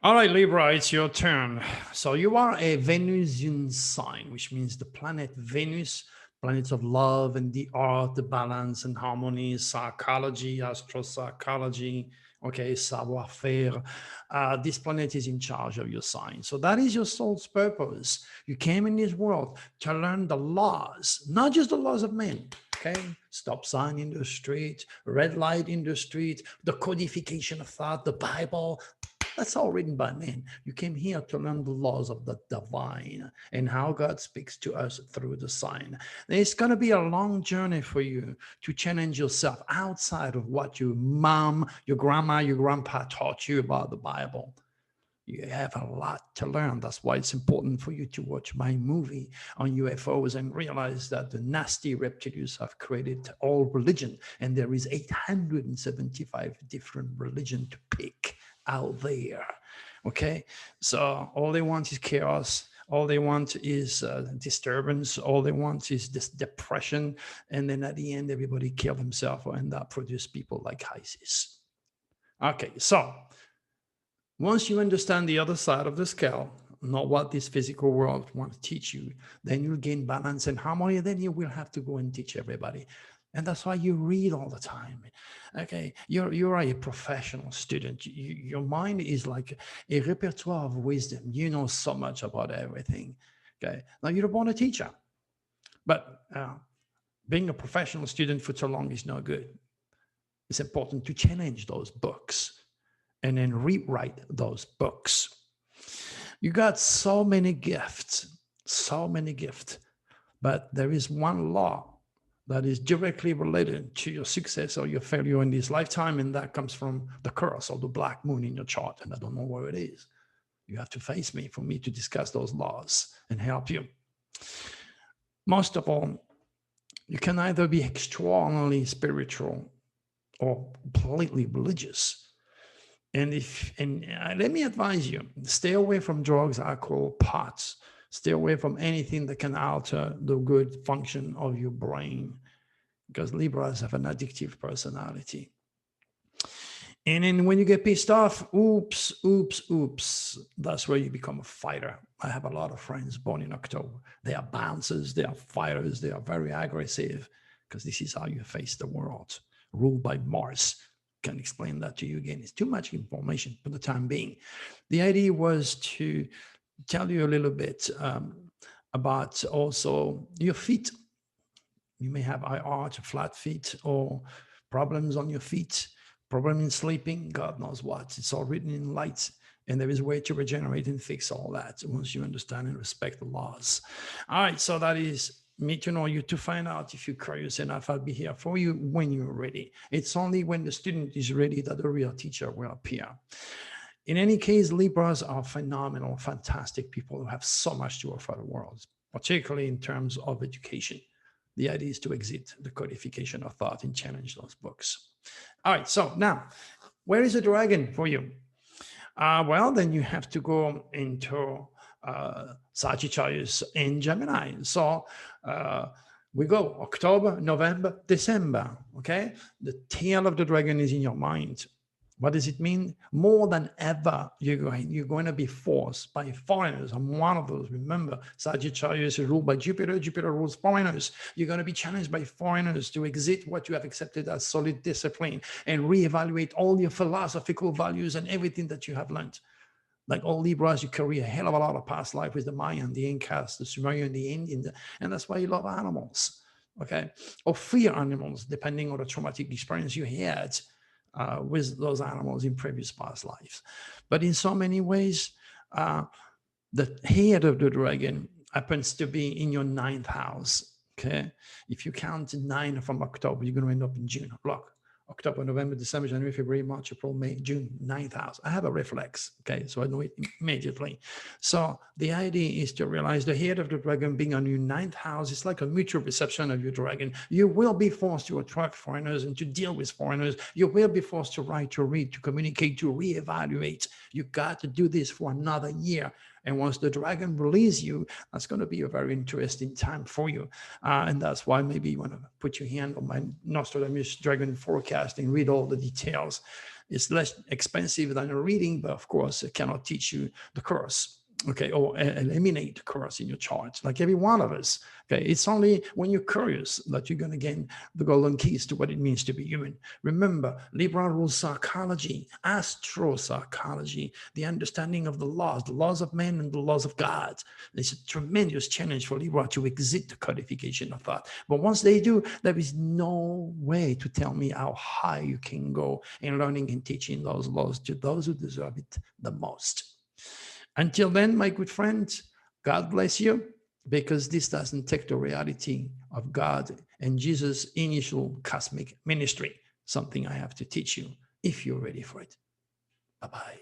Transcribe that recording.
All right, Libra, it's your turn. So you are a Venusian sign, which means the planet Venus, planet of love and the art, the balance and harmony, psychology, astropsychology, okay, savoir-faire. This planet is in charge of your sign. So that is your soul's purpose. You came in this world to learn the laws, not just the laws of men. Okay, stop sign in the street, red light in the street, the codification of thought, the Bible, that's all written by men. You came here to learn the laws of the divine and how God speaks to us through the sign. It's going to be a long journey for you to challenge yourself outside of what your mom, your grandma, your grandpa taught you about the Bible. You have a lot to learn. That's why it's important for you to watch my movie on UFOs and realize that the nasty reptilians have created all religion, and there is 875 different religion to pick out there. Okay, so all they want is chaos. All they want is disturbance. All they want is this depression, and then at the end, everybody kill themselves and that produce people like ISIS. Okay, so once you understand the other side of the scale, not what this physical world wants to teach you, then you'll gain balance and harmony. Then you will have to go and teach everybody. And that's why you read all the time. Okay, you're a professional student. Your mind is like a repertoire of wisdom. You know so much about everything. Okay, now you're born a teacher, but being a professional student for too long is no good. It's important to challenge those books and then rewrite those books. You got so many gifts, but there is one law that is directly related to your success or your failure in this lifetime, and that comes from the curse or the black moon in your chart, and I don't know where it is. You have to face me for me to discuss those laws and help you. Most of all, you can either be extraordinarily spiritual or completely religious. And let me advise you, stay away from drugs, alcohol, pots. Stay away from anything that can alter the good function of your brain, because Libras have an addictive personality. And then when you get pissed off, oops, oops, oops, that's where you become a fighter. I have a lot of friends born in October. They are bouncers, they are fighters, they are very aggressive, because this is how you face the world, ruled by Mars. Can explain that to you again. It's too much information for the time being. The idea was to tell you a little bit about also your feet. You may have arch, flat feet, or problems on your feet, problem in sleeping, God knows what. It's all written in light, and there is a way to regenerate and fix all that once you understand and respect the laws. All right, so that is me to know you, to find out if you're curious enough. I'll be here for you when you're ready. It's only when the student is ready that the real teacher will appear. In any case, Libras are phenomenal, fantastic people who have so much to offer the world, particularly in terms of education. The idea is to exit the codification of thought and challenge those books. All right, so now, where is the dragon for you? Well, then you have to go into Sagittarius and Gemini. So we go October, November, December. Okay, the tail of the dragon is in your mind. What does it mean? More than ever, you're going to be forced by foreigners. I'm one of those. Remember, Sagittarius is ruled by Jupiter. Jupiter rules foreigners. You're going to be challenged by foreigners to exit what you have accepted as solid discipline and reevaluate all your philosophical values and everything that you have learned. Like all Libras, you carry a hell of a lot of past life with the Mayan, the Incas, the Sumerian, the Indian, and that's why you love animals, okay? Or fear animals, depending on the traumatic experience you had with those animals in previous past lives. But in so many ways, the head of the dragon happens to be in your ninth house. Okay, if you count 9 from October, you're going to end up in June. Look, October, November, December, January, February, March, April, May, June, ninth house. I have a reflex, okay, so I know it immediately. So the idea is to realize the head of the dragon being on your ninth house is like a mutual reception of your dragon. You will be forced to attract foreigners and to deal with foreigners. You will be forced to write, to read, to communicate, to reevaluate. You got to do this for another year. And once the dragon releases you, that's going to be a very interesting time for you. And that's why maybe you want to put your hand on my Nostradamus dragon forecast and read all the details. It's less expensive than a reading, but of course, it cannot teach you the course, okay, or eliminate the course in your chart, like every one of us. Okay, it's only when you're curious that you're going to gain the golden keys to what it means to be human. Remember, Libra rules psychology, astro-psychology, the understanding of the laws of man and the laws of God. It's a tremendous challenge for Libra to exit the codification of thought. But once they do, there is no way to tell me how high you can go in learning and teaching those laws to those who deserve it the most. Until then, my good friends, God bless you, because this doesn't take the reality of God and Jesus' initial cosmic ministry, something I have to teach you if you're ready for it. Bye-bye.